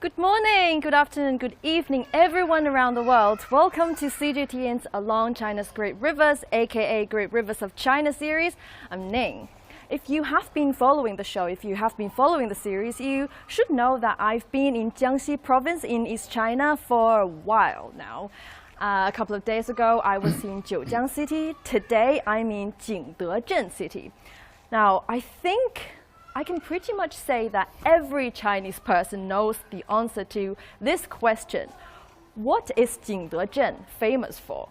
Good morning, good afternoon, good evening, everyone around the world. Welcome to CGTN's Along China's Great Rivers, aka Great Rivers of China series. I'm Ning. If you have been following the show, if you have been following the series, you should know that I've been in Jiangxi province in East China for a while now. A couple of days ago, I was in Jiangxi city. Today, I'm in Jingdezhen city. Now, I think I can pretty much say that every Chinese person knows the answer to this question. What is Jingdezhen famous for?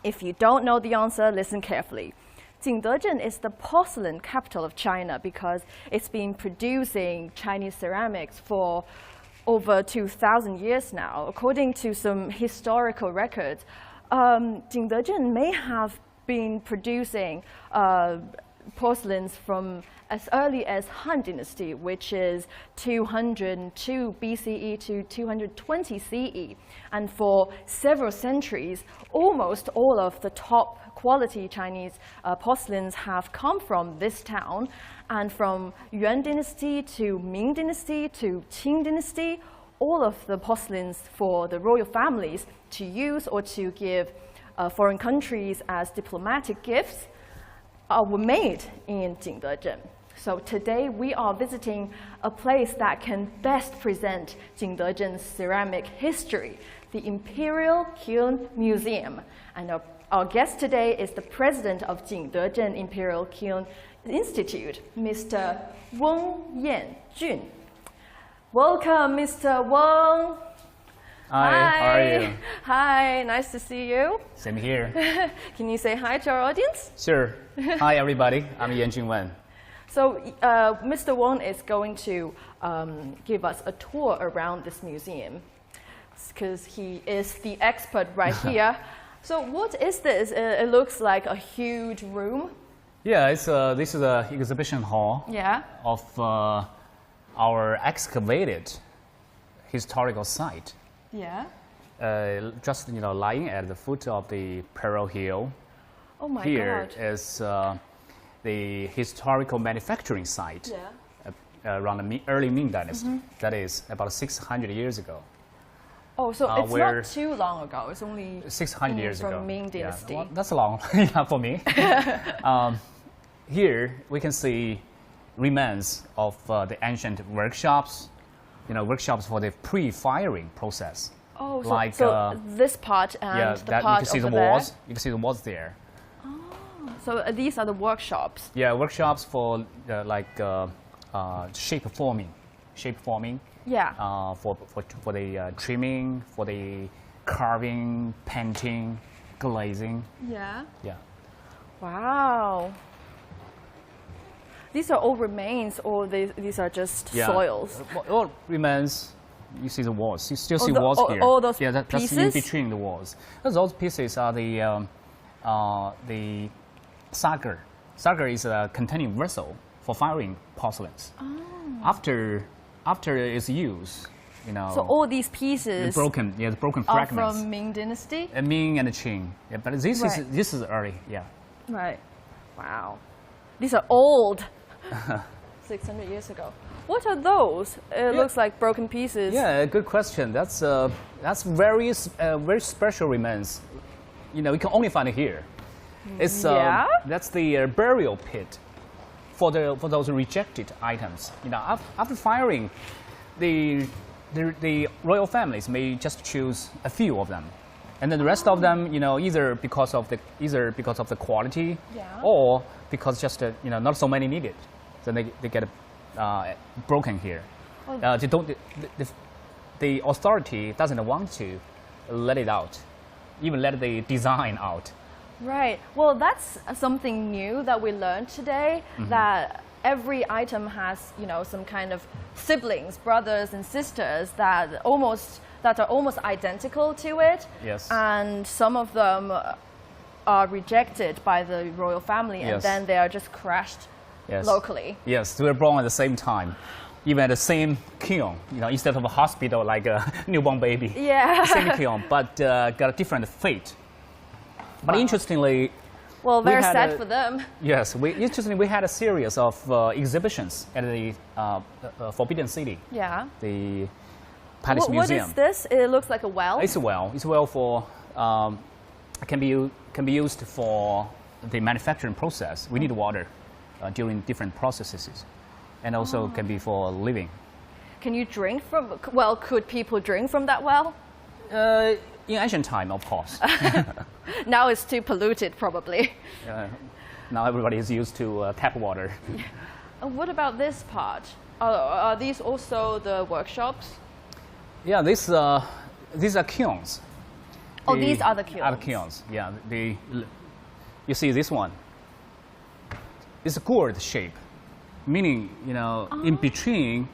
If you don't know the answer, listen carefully. Jingdezhen is the porcelain capital of China because it's been producing Chinese ceramics for over 2,000 years now. According to some historical records, Jingdezhen may have been producing porcelains from as early as Han Dynasty, which is 202 BCE to 220 CE. And for several centuries, almost all of the top quality Chinese porcelains have come from this town. And from Yuan Dynasty to Ming Dynasty to Qing Dynasty, all of the porcelains for the royal families to use or to give foreign countries as diplomatic gifts were made in Jingdezhen. So today we are visiting a place that can best present Jingdezhen's ceramic history, the Imperial Kiln Museum. And our guest today is the president of Jingdezhen Imperial Kiln Institute, Mr. Weng Yanjun. Welcome, Mr. Weng. Hi, how are you? Hi, nice to see you. Same here. Can you say hi to our audience? Sure. Hi, everybody. I'm Yanjun Wen. So Mr. Weng is going to give us a tour around this museum because he is the expert right here. So what is this? It looks like a huge room. Yeah, this is an exhibition hall of our excavated historical site. Yeah. Just lying at the foot of the Pearl Hill. Oh my Here God. is the historical manufacturing site around the early Ming Dynasty. That is about 600 years ago. Oh, so it's not too long ago. It's only 600 years ago. From Ming Dynasty. Yeah, well, that's long for me. Here we can see remains of the ancient workshops. Workshops for the pre-firing process. Oh, like, so this part and the part you can see over the walls. There. You can see the walls there. Oh, so these are the workshops. Yeah, workshops for shape forming. Yeah. For the trimming, for the carving, painting, glazing. Yeah. Yeah. Wow. These are all remains, or these are just soils? All remains. You see the walls. You still see walls here. All those pieces? That's in between the walls. Those pieces are the sagar. Sagar is a containing vessel for firing porcelains. Oh. After its use, So all these pieces. The broken are fragments. from Ming Dynasty. Ming and Qing. Yeah, but this is early. Yeah. Right. Wow. These are old. 600 years ago. What are those? It looks like broken pieces. Yeah, good question. That's very special remains. We can only find it here. It's that's the burial pit for those rejected items. After firing, the royal families may just choose a few of them, and then the rest of them, either because of the quality, or because just not so many needed. Then they get broken here. Oh. The authority doesn't want to let it out, even let the design out. Right. Well, that's something new that we learned today. That every item has some kind of siblings, brothers and sisters that are almost identical to it. Yes. And some of them are rejected by the royal family, and then they are just crashed. Yes. Locally. Yes, we were born at the same time, even at the same kiln, instead of a hospital like a newborn baby. Yeah. Same kiln, but got a different fate. But interestingly, well, very sad for them. Yes, interestingly, we had a series of exhibitions at the Forbidden City. Yeah. The Palace Museum. What is this? It looks like a well. It's a well. It's a well for can be used for the manufacturing process. We need water during different processes, and also can be for living. Can you drink from? Well, could people drink from that well? In ancient time, of course. Now it's too polluted, probably. Now everybody is used to tap water. And what about this part? Are these also the workshops? Yeah, these are kilns. Oh, these are the kilns. Are the kilns. Yeah, you see this one. It's a gourd shape, meaning in between.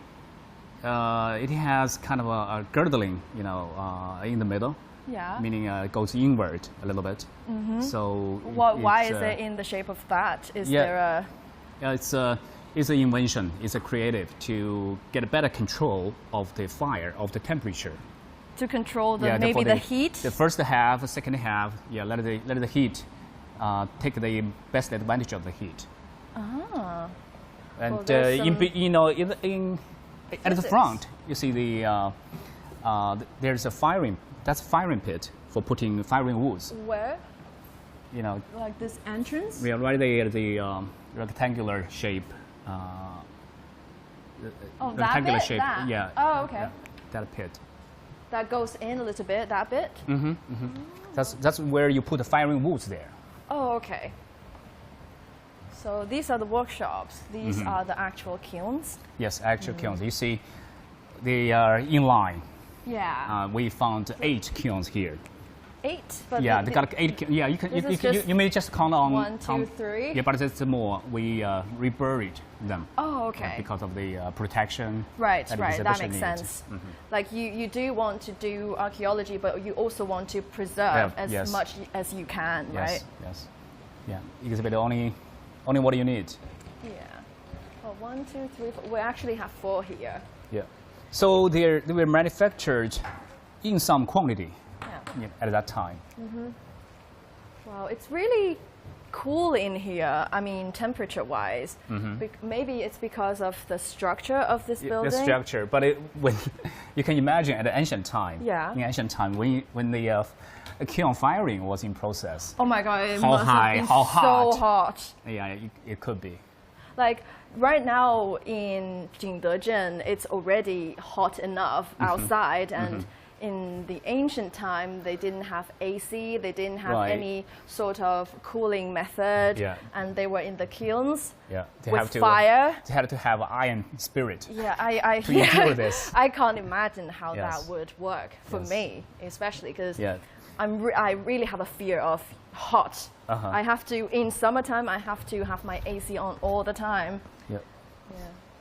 It has kind of a girdling, in the middle. Yeah. Meaning it goes inward a little bit. Mm-hmm. So why is it in the shape of that? Is there a? Yeah, it's an invention. It's a creative to get a better control of the fire, of the temperature. To control maybe the heat. The first half, the second half. Yeah, let the heat take the best advantage of the heat. Ah. And well, at the front, you see there's a firing. That's a firing pit for putting firing woods. Where? Like this entrance? We are right there, the rectangular shape. Rectangular shape. That? Yeah. Oh, okay. Yeah, that pit. That goes in a little bit. That bit. Mm-hmm. Mm-hmm. That's where you put the firing woods there. Oh, okay. So these are the workshops. These are the actual kilns. Yes, actual kilns. You see, they are in line. Yeah. We found 8 kilns here. 8? But yeah, they got 8. Yeah, you may just count on 1, 2, 3. Yeah, but it's more. We reburied them. Oh, okay. Because of the protection. Right. That makes needs. sense. Mm-hmm. Like you do want to do archaeology, but you also want to preserve as much as you can, right? Yes. Yeah. Exhibit only what you need. Yeah. Well, 1, 2, 3, 4. We actually have 4 here. Yeah. So they were manufactured in some quantity at that time. Mm-hmm. Wow, it's really cool in here. I mean, temperature-wise. Mm-hmm. Maybe it's because of the structure of this building. The structure, but when you can imagine at the ancient time. Yeah. In ancient time, when the kiln firing was in process. Oh my God! It how must high? have been how hot? So hot. Yeah, it could be. Like right now in Jingdezhen, it's already hot enough outside, and in the ancient time, they didn't have AC, they didn't have any sort of cooling method, and they were in the kilns with fire. They had to have iron spirit. Yeah, to endure this. I can't imagine how that would work for me, especially because I really have a fear of hot. I have to, in summertime, I have to have my AC on all the time. Yeah.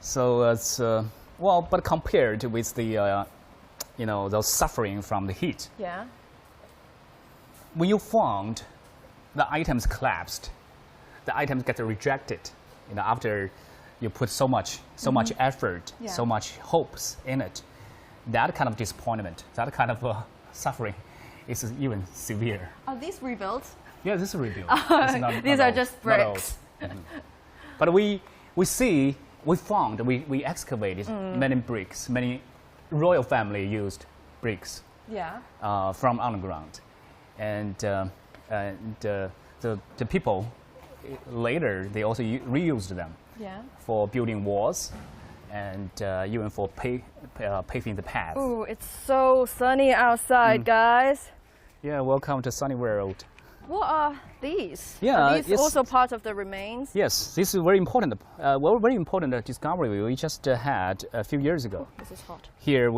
So it's but compared with the those suffering from the heat. Yeah. When you found the items collapsed, the items get rejected. After you put so much effort, so much hopes in it, that kind of disappointment, that kind of suffering, is even severe. Are these rebuilt? Yeah, this is rebuilt. These are just bricks. But we found, we excavated many bricks, many royal family used bricks from underground, and the people later they also reused them for building walls and even for paving the path. Ooh, it's so sunny outside, guys. Yeah, welcome to sunny world. What are these? Yeah, are these also part of the remains? Yes, this is very important. Very important discovery we just had a few years ago. This is hot. Here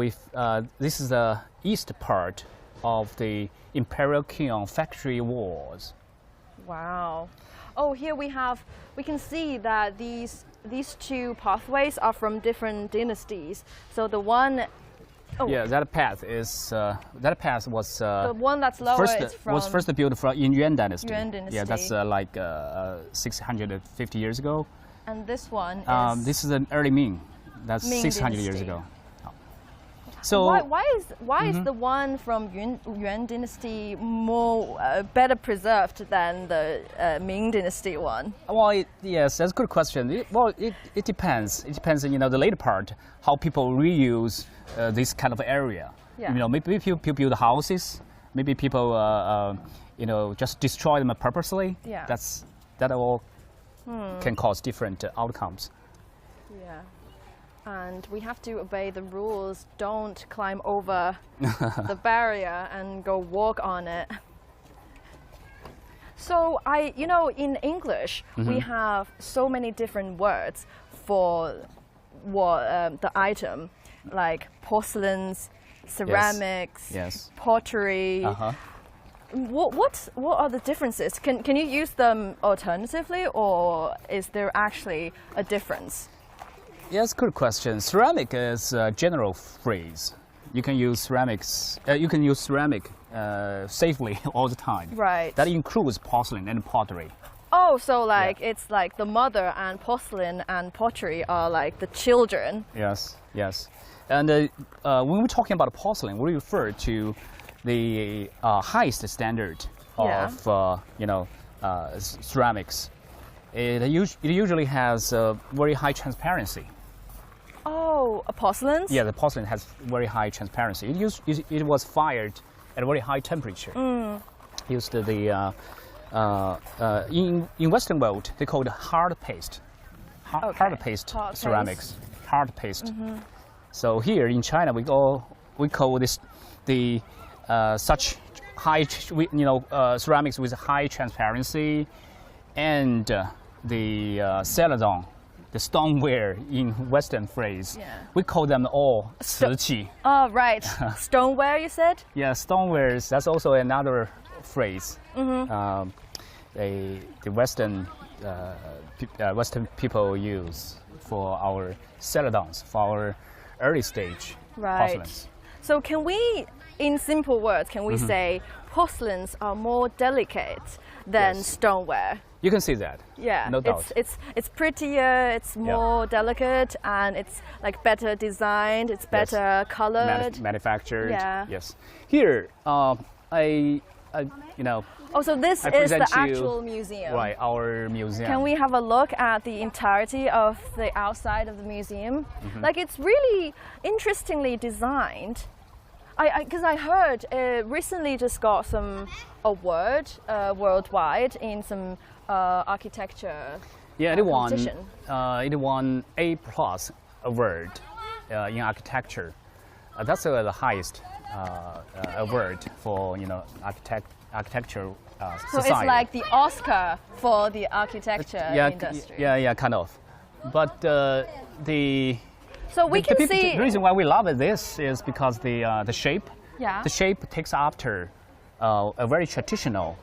this is the east part of the Imperial Kiln factory walls. Wow. Oh, here we can see that these 2 pathways are from different dynasties. So the one. Oh. Yeah, that path was the one that's lower. Was first built in Yuan Dynasty. Yuan Dynasty. Yeah, that's like 650 years ago. And this one is. This is an early Ming. That's Ming 600 Dynasty. years ago. Oh. So why is the one from Yuan Dynasty more better preserved than the Ming Dynasty one? Well, yes, that's a good question. It depends. It depends on the later part how people reuse this kind of area. Yeah. Maybe people build houses. Maybe people just destroy them purposely. Yeah. That all can cause different outcomes. Yeah. And we have to obey the rules. Don't climb over the barrier and go walk on it. So in English, we have so many different words for the item, like porcelains, ceramics, Yes. pottery. What are the differences? Can you use them alternatively, or is there actually a difference? Yes, good question. Ceramic is a general phrase. You can use ceramics. You can use ceramic safely all the time. Right. That includes porcelain and pottery. Oh, so it's like the mother, and porcelain and pottery are like the children. Yes, yes. And when we're talking about porcelain, we refer to the highest standard of ceramics. It usually has very high transparency. Oh, a porcelain? Yeah, the porcelain has very high transparency. It was fired at a very high temperature. Used the in Western world they call it hard paste. Hard paste ceramics. Hard paste. So here in China we call this the such high ceramics with high transparency, and the celadon, the stoneware in Western phrase. Yeah. We call them all 瓷器. Oh, right. Stoneware, you said? Yeah, stonewares. That's also another phrase. The Western people use for our celadons, for our early stage porcelains. So can we, in simple words, say porcelains are more delicate than stoneware? You can see that. Yeah, no doubt. It's prettier, it's more delicate, and it's like better designed, it's better colored. Manufactured. Yeah. Yes. Here, Oh, so this is the actual museum. Right, our museum. Can we have a look at the entirety of the outside of the museum? Like, it's really interestingly designed. Because I heard recently just got some award worldwide in some architecture competition. It won A+ award in architecture. That's the highest award for architecture So society. it's like the Oscar for the architecture industry. Yeah, kind of. But So we can see. The reason why we love this is because the shape. Yeah. The shape takes after a very traditional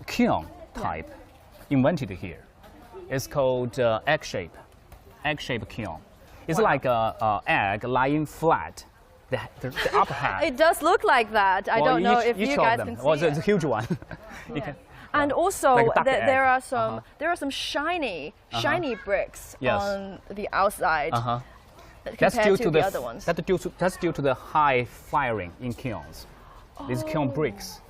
kiln type invented here. It's called egg shape kiln. It's like a egg lying flat. The upper half. It does look like that. I don't know if you guys can see it. It's a huge one. And also, like there are some shiny bricks on the outside. Compared to the other ones. That's due to the high firing in kilns. These kiln bricks.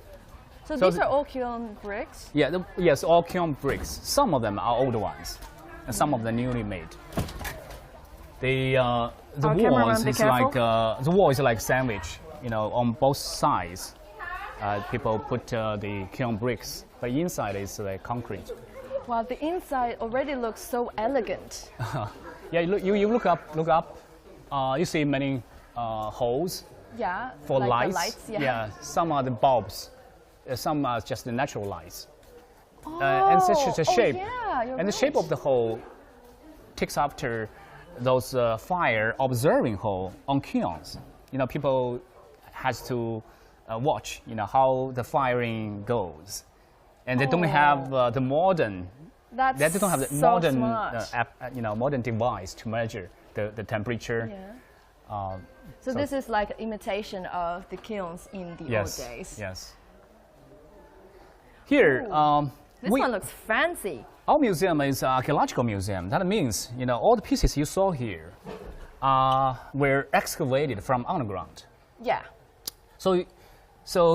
So these are all kiln bricks? Yeah, yes, all kiln bricks. Some of them are old ones, and some of them newly made. The wall is like sandwich. On both sides, people put the kiln bricks, but inside is like concrete. Wow, the inside already looks so elegant. Yeah, you look up. You see many holes. Yeah. For like lights. The lights. Some are the bulbs. Some are just the natural lights. And such the shape. The shape of the hole takes after those fire observing hole on kilns. People has to watch. How the firing goes, and they don't have the modern. They don't have the modern, modern device to measure the temperature. Yeah. So this is like an imitation of the kilns in the old days. Yes. Here, this one looks fancy. Our museum is an archaeological museum. That means, all the pieces you saw here were excavated from underground. Yeah. So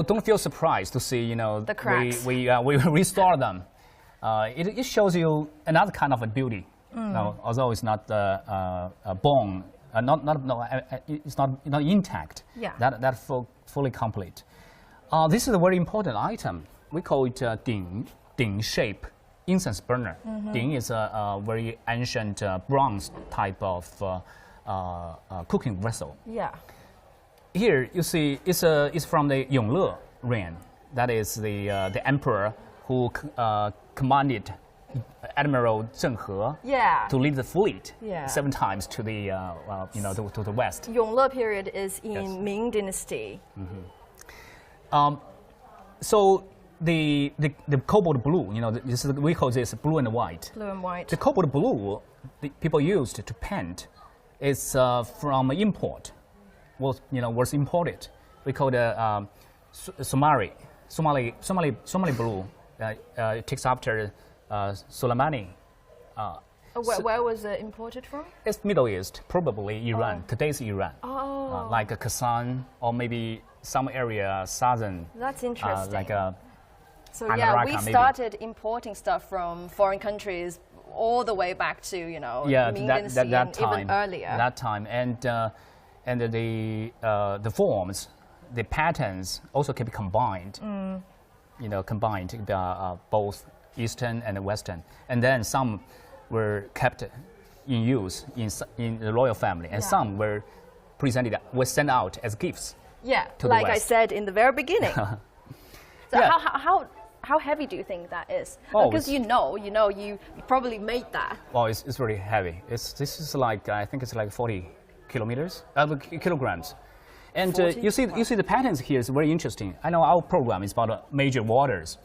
don't feel surprised to see, the cracks. We restore them. It shows you another kind of a beauty. Although it's not bone, it's not intact. Yeah. That fully complete. This is a very important item. We call it ding shape incense burner. Ding is a very ancient bronze type of cooking vessel. Yeah. Here you see it's from the Yongle reign. That is the emperor who commanded Admiral Zheng He to lead the fleet 7 times to the to the west. Yongle period is in Ming Dynasty. So the cobalt blue, we call this blue and white. Blue and white. The cobalt blue the people used to paint is from import. Was imported. We call the Somali blue. It takes after Soleimani. Where was it imported from? It's Middle East, probably Iran. Today's Iran. Oh. Like Kazan or maybe some area southern. That's interesting. So Anaraka, we started importing stuff from foreign countries all the way back to Ming Dynasty and time, even earlier. That time and the forms, the patterns also can be combined. Combined both Eastern and Western, and then some were kept in use in the royal family, and some were sent out as gifts. Yeah, to like the West. I said in the very beginning. So how heavy do you think that is? Because you probably made that. Well, it's very heavy. This is like I think it's like 40 kilograms. And you see the patterns here is very interesting. I know our program is about major waters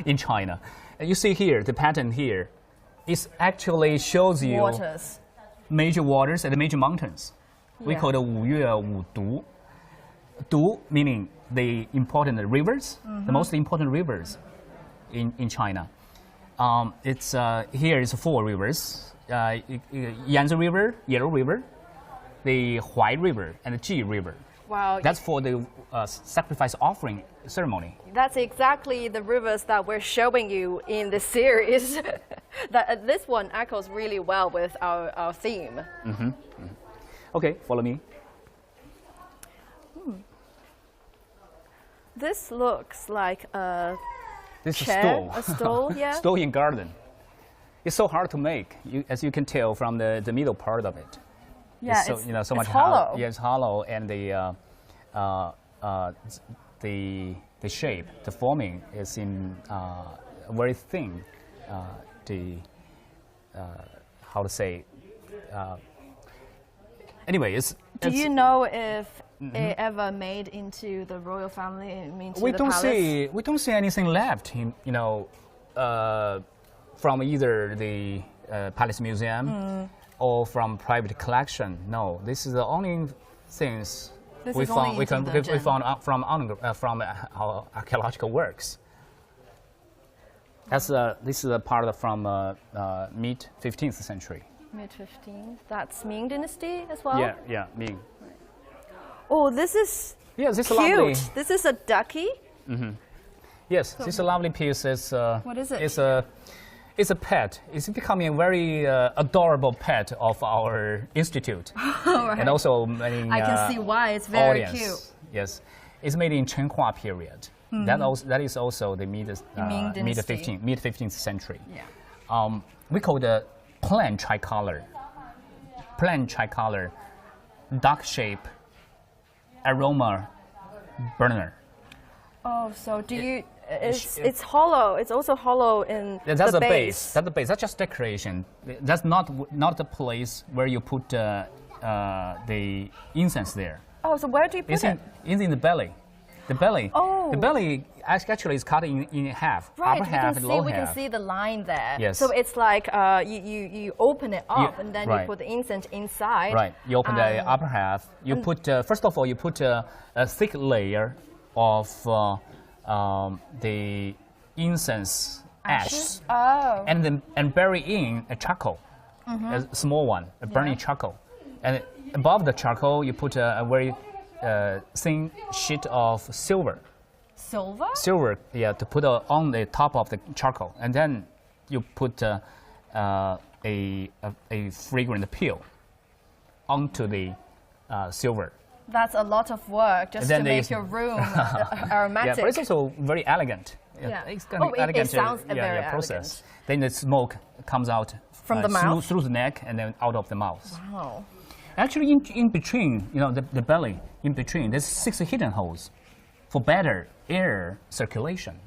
in China. And you see here, the pattern here, it actually shows you major waters and major mountains. We call it Wu Yue Wu Du. Du meaning the important rivers, the most important rivers in China. Here is 4 rivers, Yangtze River, Yellow River, the Huaihe River, and the Ji River. Wow. That's for the sacrifice offering ceremony. That's exactly the rivers that we're showing you in this series. This one echoes really well with our theme. Okay, follow me. This looks like a This chair, is a stole, yeah. Stole in garden. It's so hard to make, as you can tell from the middle part of it. Yeah, so much hollow. Yeah, it's hollow, and the shape, the forming is in very thin. How to say? Anyway, Do you know if it ever made into the royal family? Into the palace? We don't see anything left. From either the Palace Museum or from private collection. No, this is the only things we found out from our archaeological works. This is a part from mid 15th century. Mid 15th. That's Ming Dynasty as well. Yeah, Ming. Oh, this is this cute. Lovely. This is a ducky. Yes, this is a lovely piece. What is it? It's a pet. It's becoming a very adorable pet of our institute. Right. And also many I can see why. It's very cute. Yes. It's made in Chenhua period. That is also the mid 15th century. Yeah. We call the plain tricolor, dark shape, aroma burner. Oh, so do you? It's hollow. It's also hollow in that's the base. That's the base. That's just decoration. That's not the place where you put the incense there. Oh, so where do you put it? It's in the belly. The belly. Oh. The belly actually is cut in half. Right. Upper half and lower half. We can see the line there. Yes. So it's like you open it up and then you put the incense inside. Right. You open the upper half. You put first of all you put a thick layer of the incense ash. Oh. And bury in a charcoal, a small one, a burning charcoal, and above the charcoal, you put a very thin sheet of silver. Silver? Silver, yeah, to put on the top of the charcoal, and then you put a fragrant peel onto the silver. That's a lot of work just to make your room aromatic. Yeah, but it's also very elegant. Yeah. It's kind of it sounds very process. elegant. Then the smoke comes out from the mouth? through the neck and then out of the mouth. Wow. Actually, in between, the belly, in between, there's 6 hidden holes for better air circulation.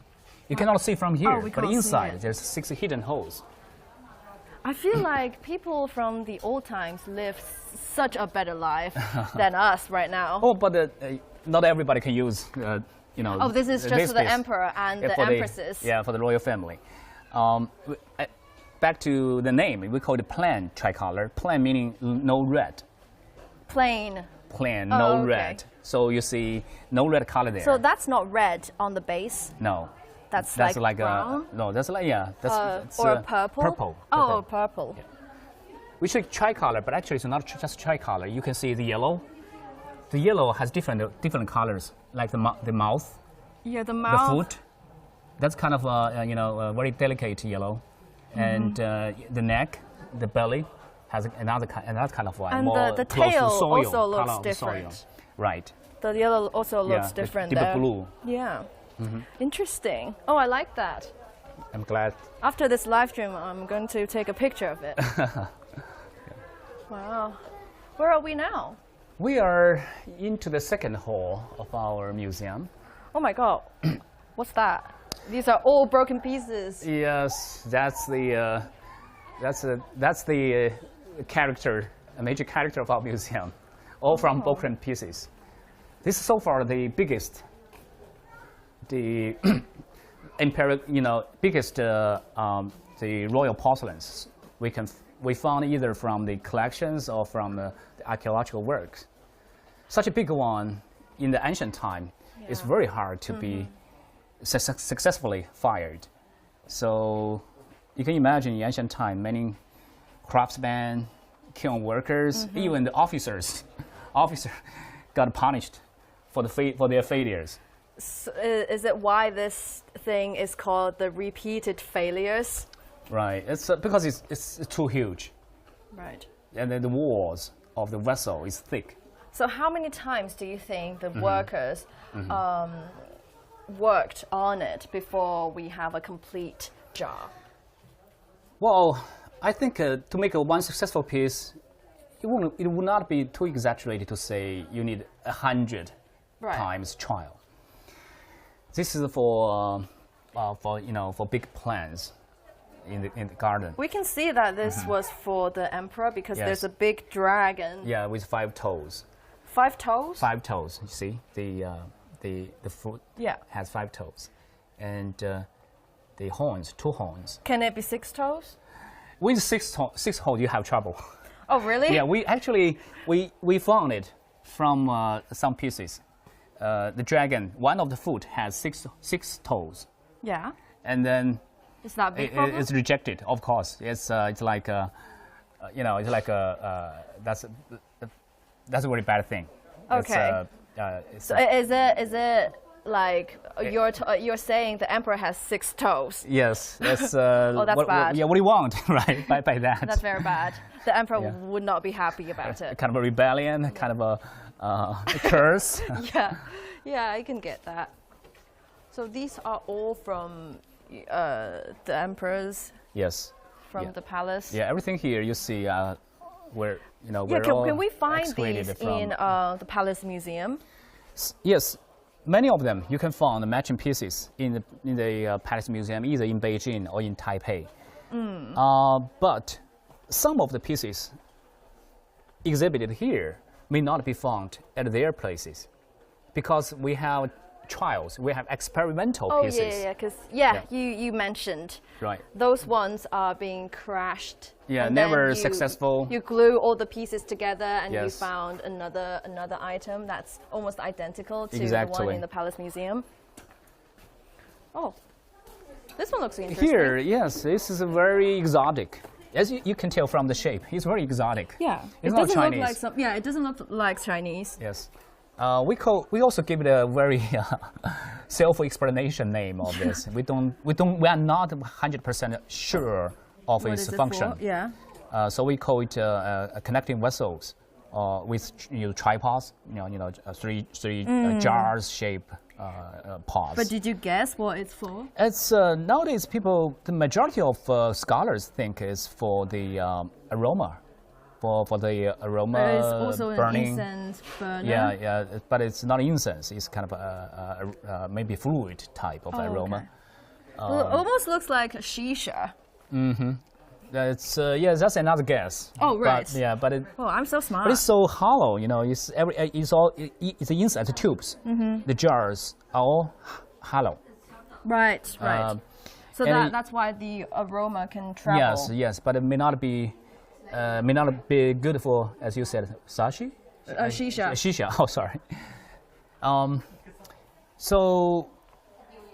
You cannot see from here, but inside there's 6 hidden holes. I feel like people from the old times lived such a better life than us right now. Oh, but not everybody can use, Oh, this is just for the emperor and the empresses. For the royal family. Back to the name, we call it plain tricolor. Plain meaning no red. Plain. Plain, no red. So you see no red color there. So that's not red on the base? No. That's like brown? No, that's like, that's or purple? Purple. Oh, purple. Yeah. We say tricolor, but actually it's not just tricolor. You can see the yellow. The yellow has different colors, like the mouth. Yeah, the mouth. The foot. That's kind of a very delicate yellow, and the neck, the belly, has another kind of one. And more the close tail to soil, also looks color different. Soil. Right. The yellow also looks different deep there. blue. Yeah. Interesting. Oh, I like that. I'm glad. After this live stream, I'm going to take a picture of it. Wow. Where are we now? We are into the second hall of our museum. Oh my God. What's that? These are all broken pieces. Yes, that's the character, a major character of our museum, all from broken pieces. This is so far the biggest, the imperial, biggest the royal porcelains we found either from the collections or from the archaeological works. Such a big one in the ancient time is very hard to be successfully fired. So you can imagine in ancient time, many craftsmen, kiln workers, even the officers got punished for their failures. So is it why this thing is called the repeated failures? Right. It's because it's too huge. Right. And then the walls of the vessel is thick. So how many times do you think the workers worked on it before we have a complete jar? Well, I think to make one successful piece, it would not be too exaggerated to say you need 100 times trial. This is for big plans in the garden. We can see that this was for the emperor because there's a big dragon. Yeah, with 5 toes. 5 toes? 5 toes. You see the foot has 5 toes, and the horns, 2 horns. Can it be 6 toes? With 6 holes, you have trouble. Oh, really? Yeah, we found it from some pieces. The dragon, one of the foot has 6 toes. Yeah. And then is that a big problem? It's rejected, of course. It's like that's a very bad thing. Okay. So is it like you're saying the emperor has 6 toes? Yes. That's, oh, that's bad. What do you want, right? By that. That's very bad. The emperor would not be happy about it. Kind of a rebellion, kind of a curse. Yeah, I can get that. So these are all from the emperors. Yes. From the palace. Yeah, everything here you see where can we find these in the palace museum? Yes, many of them you can find the matching pieces in the palace museum, either in Beijing or in Taipei. But some of the pieces exhibited here may not be found at their places, because we have trials, we have experimental pieces. Oh yeah, because you mentioned those ones are being crashed. Yeah, never successful. You glue all the pieces together and you found another item that's almost identical to the one in the Palace Museum. Oh, this one looks interesting. Here, yes, this is a very exotic. As you can tell from the shape, it's very exotic. Yeah, it's it not doesn't Chinese. look like some. Yeah, it doesn't look like Chinese. Yes. We also give it a very self-explanation name of this. we are not 100% sure of What its is it function. for? Yeah. So we call it connecting vessels with tripods. Three jars shape pods. But did you guess what it's for? It's nowadays the majority of scholars think it's for the aroma. For the aroma But it's also burning. an incense burner. Yeah, but it's not incense. It's kind of a maybe fluid type of aroma. Okay. Well, it almost looks like a shisha. That's that's another guess. Oh, right. But it, Oh, I'm so smart. but it's so hollow. It's it's the inside the tubes. The jars are all hollow. Right. So and that's why the aroma can travel. Yes, but it may not be good for, as you said, shisha. Shisha. Oh, sorry. So,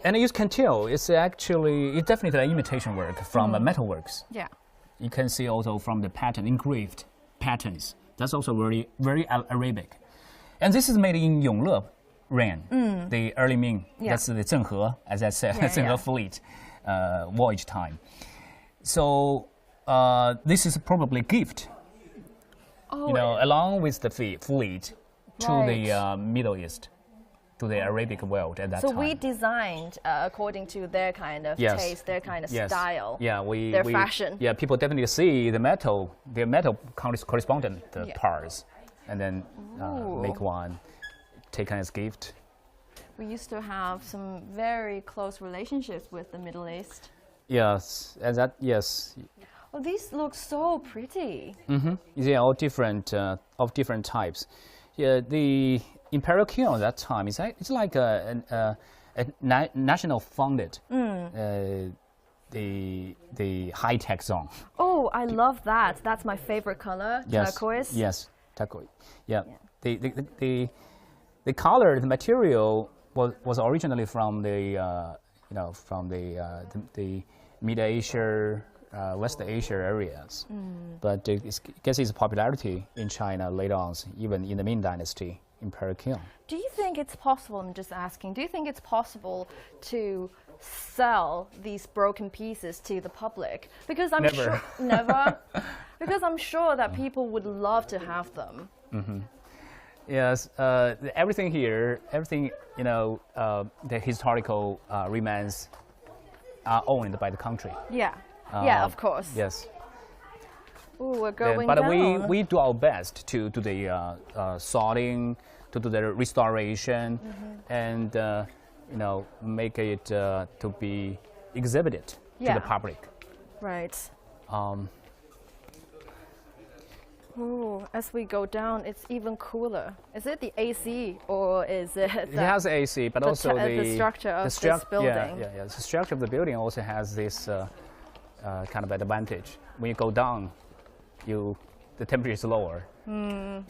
and you can tell it's definitely an imitation work from metalworks. Yeah. You can see also from the pattern, engraved patterns. That's also very, very Arabic. And this is made in Yongle reign, the early Ming. Yeah. That's the Zhenghe, as I said, Yeah, Zhenghe fleet voyage time. So this is probably a gift, along with the fleet to the Middle East, to the Arabic world at that time. So we designed according to their kind of taste, their kind of style, their fashion. Yeah, people definitely see the metal correspondent parts, and then make one, taken as gift. We used to have some very close relationships with the Middle East. Yes, and that Oh, these look so pretty. Yeah, all different of different types. Yeah, the Imperial Kiln at that time it's like a national funded the high tech zone. Oh, I love that. That's my favorite color, turquoise. Yes, turquoise. Yeah. The color, the material was originally from the Mid Asia, West Asia areas, but it gets its popularity in China later on, even in the Ming Dynasty, Imperial Kiln. Do you think it's possible, I'm just asking, do you think it's possible to sell these broken pieces to the public? Because I'm sure, never? Because I'm sure that people would love to have them. Yes, everything here, the historical remains are owned by the country. Yeah. Yeah, of course. Yes. Ooh, we're going but down. we do our best to do the sorting, to do the restoration, and make it to be exhibited to the public. Right. Ooh, as we go down, it's even cooler. Is it the AC or is it? It has AC, but also the structure of this building. Yeah. The structure of the building also has this kind of advantage. When you go down, the temperature is lower. And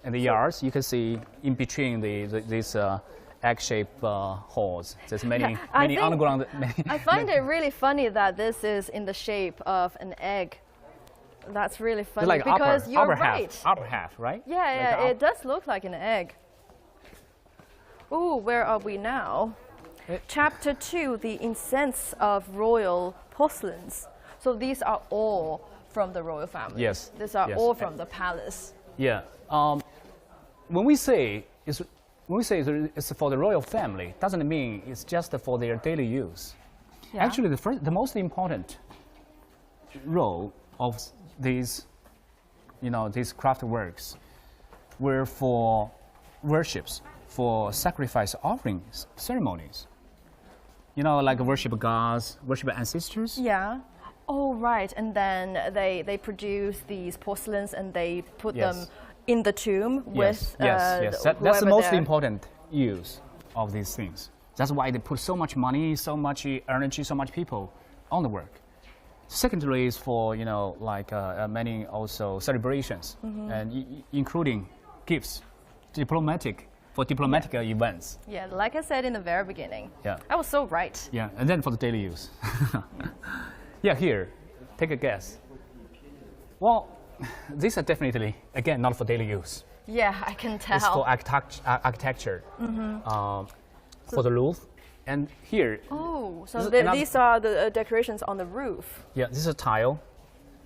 the yards, you can see in between these egg-shaped holes. There's many underground. I find it really funny that this is in the shape of an egg. That's really funny like because you're right. Upper half, right? Yeah, it does look like an egg. Ooh, where are we now? Chapter 2, the incense of royal porcelains. So these are all from the royal family. Yes. These are all from the palace. Yeah. When we say it's for the royal family, doesn't mean it's just for their daily use. Yeah. Actually, the most important role of these craft works were for worships, for sacrifice offerings, ceremonies. Like worship gods, worship ancestors. Yeah. Oh, right. And then they produce these porcelains and they put them in the tomb with Yes. That's the most important use of these things. That's why they put so much money, so much energy, so much people on the work. Secondly is for many also celebrations and including gifts, diplomatic events. Yeah, like I said in the very beginning. Yeah. I was so right. Yeah, and then for the daily use. Yeah, here. Take a guess. Well, these are definitely, again, not for daily use. Yeah, I can tell. It's for architecture, for the roof. And here. Oh, so these are the decorations on the roof. Yeah, this is a tile.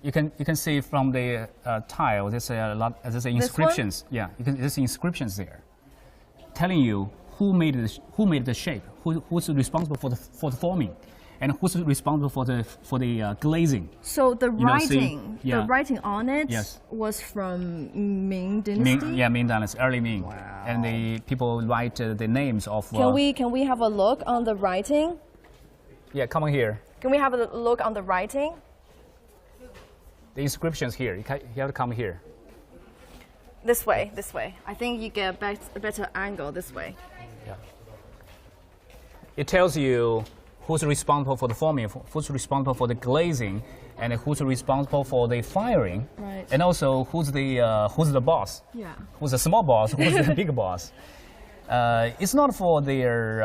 You can see from the tile. There's a lot. There's inscriptions. Yeah, there's inscriptions there, telling you who made the shape, who's responsible for the forming, and who's responsible for the glazing. So the writing, the writing on it was from Ming Dynasty. Ming Dynasty, early Ming. Wow. And the people write the names of. Can we have a look on the writing? Yeah, come on here. Can we have a look on the writing? The inscriptions here. You have to come here. This way. I think you get a better angle this way. Yeah. It tells you who's responsible for the forming, who's responsible for the glazing, and who's responsible for the firing, right. And also who's the boss. Yeah. Who's the small boss? Who's the big boss? It's not for their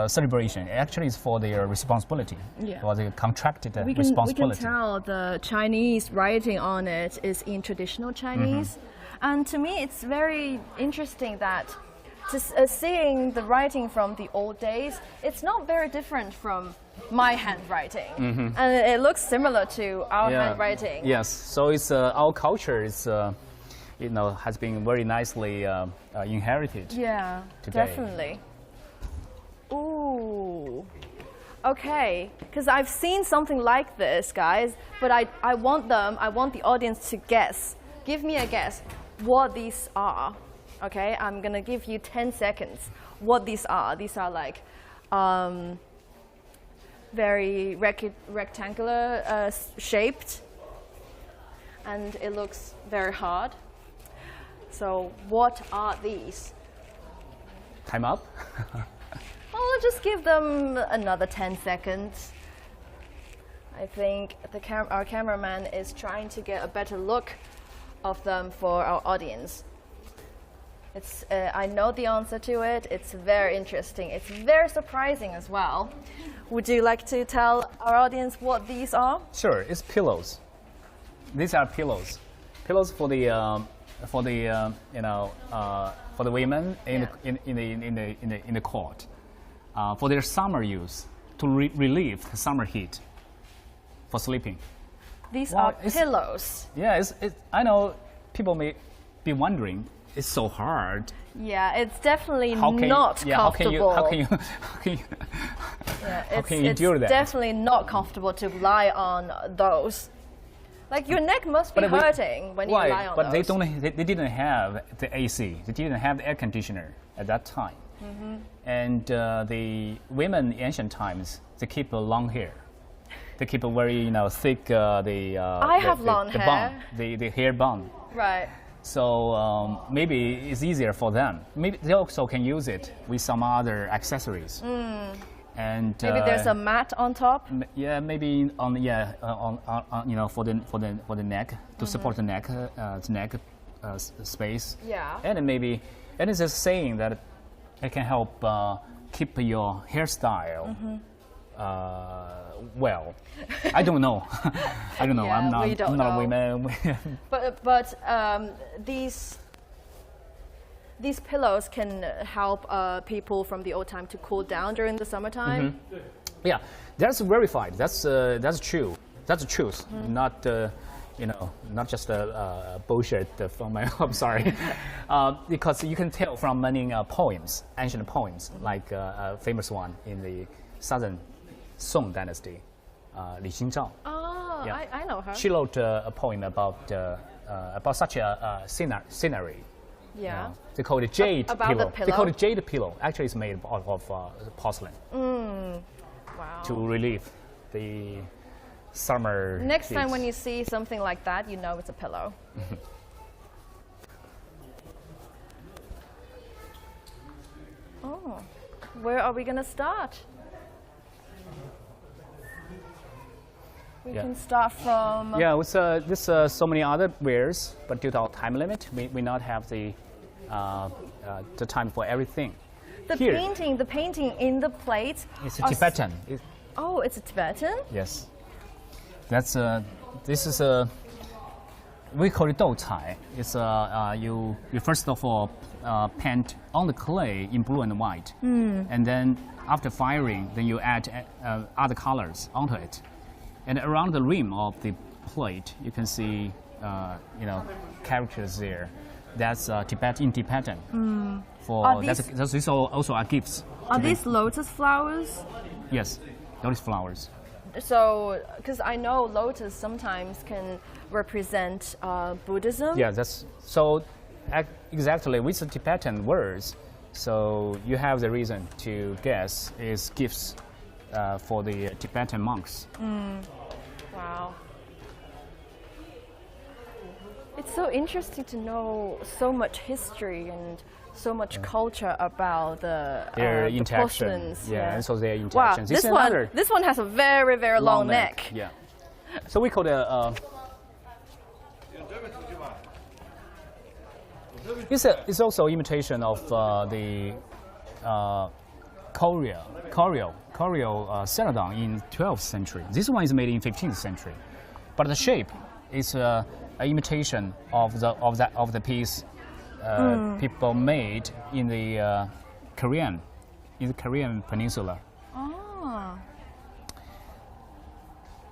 celebration. Actually, it's for their responsibility, for the contracted responsibility. We can tell the Chinese writing on it is in traditional Chinese. And to me, it's very interesting that seeing the writing from the old days, it's not very different from my handwriting. And it looks similar to our handwriting. Yes, so it's our culture is, has been very nicely inherited. Yeah, today. Definitely. Ooh, okay, because I've seen something like this, guys, but I want the audience to guess. Give me a guess what these are, okay? I'm gonna give you 10 seconds what these are. These are like very rectangular shaped, and it looks very hard. So what are these? Time up. I'll just give them another 10 seconds. I think our cameraman is trying to get a better look of them for our audience. I know the answer to it. It's very interesting. It's very surprising as well. Would you like to tell our audience what these are? Sure, it's pillows. These are pillows. Pillows for the women in the court. For their summer use, to relieve the summer heat for sleeping. These are pillows. Yeah, I know people may be wondering, it's so hard. Yeah, it's definitely not comfortable. How can you endure that? It's definitely not comfortable to lie on those. Like your neck must be hurting when you lie on those. But they didn't have the AC. They didn't have the air conditioner at that time. And the women in ancient times, they keep long hair. They keep a very thick I have long hair. The hair bun. Right. So maybe it's easier for them. Maybe they also can use it with some other accessories. And maybe there's a mat on top. Yeah, maybe for the neck to support the neck space. Yeah. And it's just saying that it can help keep your hairstyle well. I don't know. I don't know. Yeah, I'm not a woman. but these pillows can help people from the old time to cool down during the summertime. Yeah, that's verified. That's true. That's the truth. Not not just a bullshit from my. I'm sorry, because you can tell from many poems, ancient poems, like a famous one in the southern Song Dynasty, Li Xingzhao. Oh, yeah. I know her. She wrote a poem about such a scenery. Yeah. They call it jade pillow. They call it jade pillow. Actually, it's made out of porcelain. Wow. To relieve the summer. Next time when you see something like that, you know it's a pillow. Oh, where are we going to start? We can start from... Yeah, there's so many other wares, but due to our time limit, we not have the time for everything. The painting in the plate. It's a Tibetan. Oh, it's a Tibetan? Yes. That's this is a we call it doucai. It's you first of all paint on the clay in blue and white, and then after firing, then you add other colors onto it, and around the rim of the plate you can see characters there. That's Tibetan. These also are gifts. Are these lotus flowers? Yes, lotus flowers. So, because I know lotus sometimes can represent Buddhism. Yeah, that's so exactly with the Tibetan words. So you have the reason to guess is gifts for the Tibetan monks. Wow. It's so interesting to know so much history and so much culture about their the interaction. porcelains. Yeah, and so their Wow, interactions. this one has a very, very long neck. Yeah. So we call it it's also imitation of the Corio celadon in 12th century. This one is made in 15th century, but the shape is an imitation of the piece people made in the Korean Peninsula. Oh.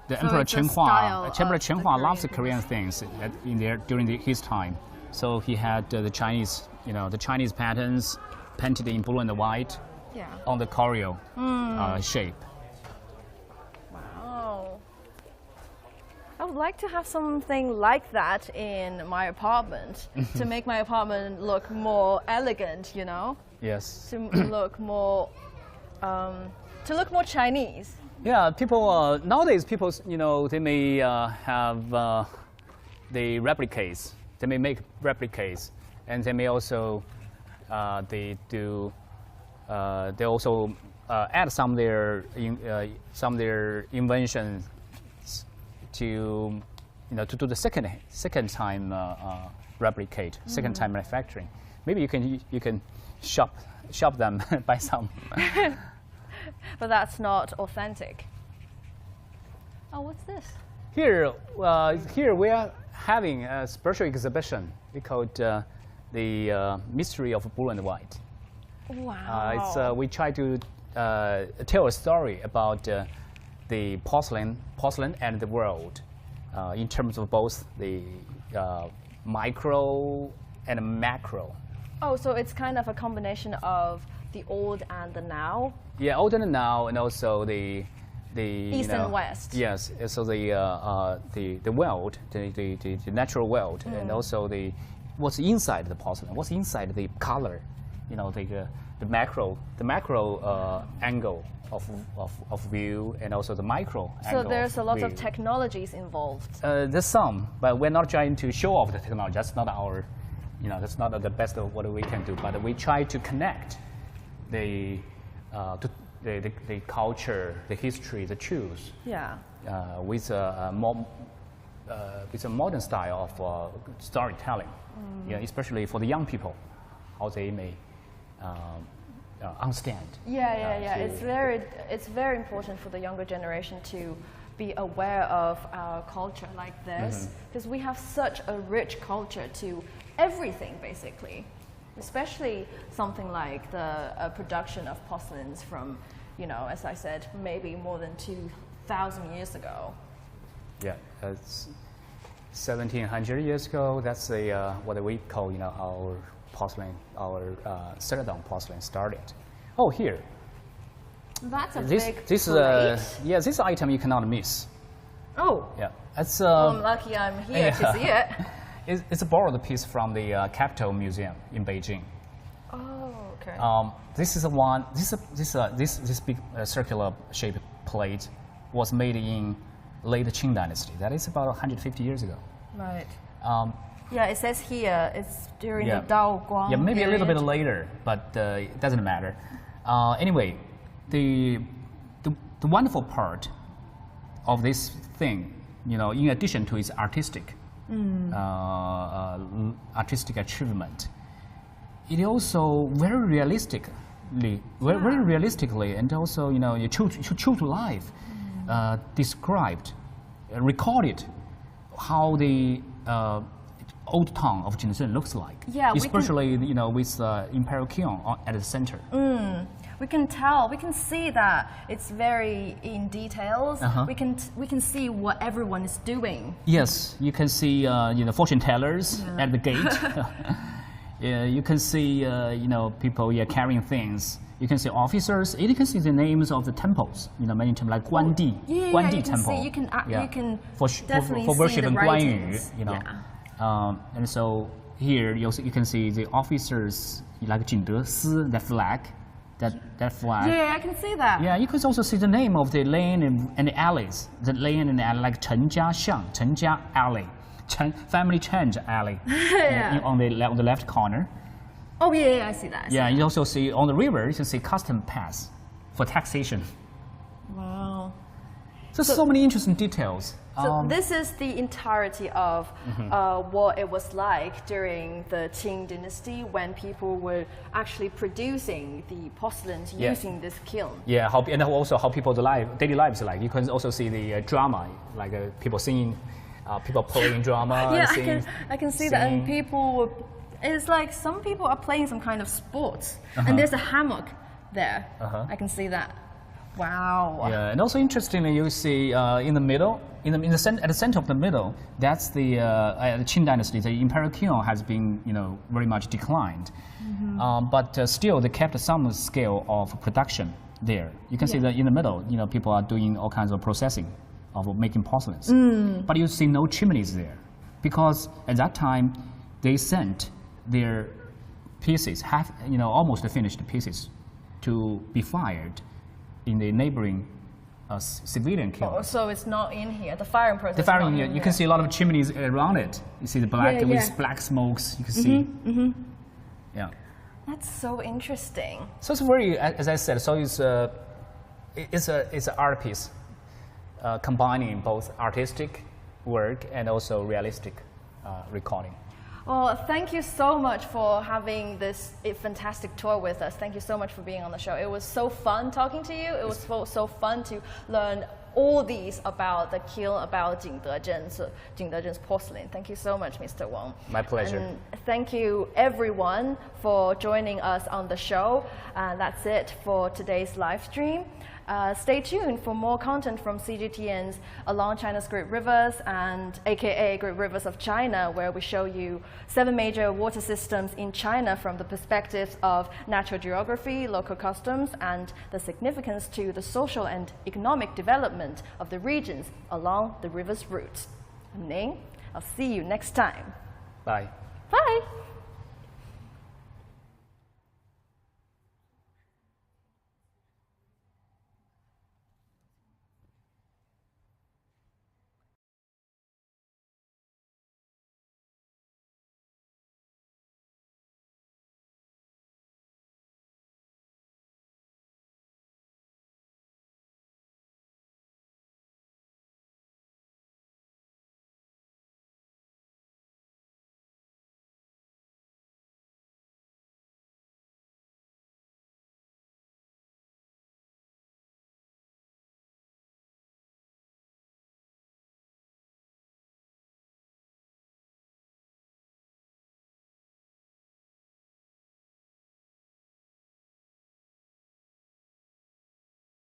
The So Emperor it's a Songhua, style Emperor of the Songhua loves the Korean Korean things during his time. So he had the Chinese, the Chinese patterns painted in blue and white Yeah. on the Corio shape. Wow. I would like to have something like that in my apartment to make my apartment look more elegant, Yes. to look more Chinese. Yeah, people nowadays people they may have the replicas. They may make replicas, and they may also they also add some their inventions to to do the second time replicate, second time manufacturing. Maybe you can shop them buy some. But that's not authentic. Oh, what's this? Here we are having a special exhibition. We call it the Mystery of Blue and White. Wow. We try to tell a story about the porcelain and the world in terms of both the micro and macro. Oh, so it's kind of a combination of the old and the now? Yeah, old and now, and also the East and West. Yes, so the world, the natural world, and also what's inside the porcelain, what's inside the color, the macro angle of view, and also the micro angle. So there's a lot view. of technologies involved. There's some, but we're not trying to show off the technology. That's not our, that's not the best of what we can do. But we try to connect the culture, the history, the truth. Yeah. With a modern style of storytelling. Yeah, especially for the young people, how they may understand. Yeah. It's very important for the younger generation to be aware of our culture like this, because we have such a rich culture to everything, basically. Especially something like the production of porcelains from, as I said, maybe more than 2,000 years ago. Yeah, that's 1,700 years ago. That's what we call, our porcelain, our celadon porcelain started. Oh, here. That's a this plate. This item you cannot miss. Oh. Yeah, that's. I'm lucky I'm here to see it. It's a borrowed piece from the Capitol Museum in Beijing. Oh, okay. This is one. This big circular shaped plate was made in late Qing Dynasty. That is about 150 years ago. Right. Yeah, it says here it's during the Dao Guang. Yeah, maybe period. a little bit later, but it doesn't matter. Anyway, the wonderful part of this thing, in addition to its artistic achievement, it also very realistically, and also true to life, described recorded how the old town of Jingdezhen looks like. Yeah, especially with Imperial Kiln at the center. We can tell, we can see that it's very in details. We can see what everyone is doing. Yes, you can see fortune tellers at the gate. Yeah, you can see people carrying things. You can see officers. You can see the names of the temples. Many temples like Guandi, Guandi Temple. You can for definitely see worshiping the Guan writings. Yu. And so here you can see the officers like Jingdezhen, that flag. That flag. Yeah, I can see that. Yeah, you can also see the name of the lane and the alleys. The lane and the alley, like Chenjia Alley, Family Change Alley, on the left corner. Oh yeah, I see that. You also see on the river. You can see custom pass for taxation. Wow. So many interesting details. So this is the entirety of what it was like during the Qing Dynasty when people were actually producing the porcelains using this kiln. Yeah, and also how people's daily lives like. You can also see the drama, like people singing, people playing drama. Yeah, I can see that, and people. It's like some people are playing some kind of sports, and there's a hammock there. I can see that. Wow. Yeah, and also interestingly, you see in the middle, at the center of the middle, that's the Qing Dynasty. The Imperial Kiln has been, very much declined, but still they kept some scale of production there. You can see that in the middle, people are doing all kinds of processing of making porcelains, but you see no chimneys there, because at that time they sent their pieces, almost finished pieces, to be fired in the neighboring civilian kiln. Oh, so it's not in here. The firing process. The firing here, you can see a lot of chimneys around it. You see the black with black smokes. You can see. Yeah. That's so interesting. So it's very, as I said, so it's an art piece, combining both artistic work and also realistic recording. Well, thank you so much for having this fantastic tour with us. Thank you so much for being on the show. It was so fun talking to you. It was so fun to learn all these about the kiln, about Jingdezhen's porcelain. Thank you so much, Mr. Wang. My pleasure. And thank you, everyone, for joining us on the show. And that's it for today's live stream. Stay tuned for more content from CGTN's Along China's Great Rivers and AKA Great Rivers of China, where we show you 7 major water systems in China from the perspectives of natural geography, local customs, and the significance to the social and economic development of the regions along the river's routes. I'm Ning. I'll see you next time. Bye. Bye.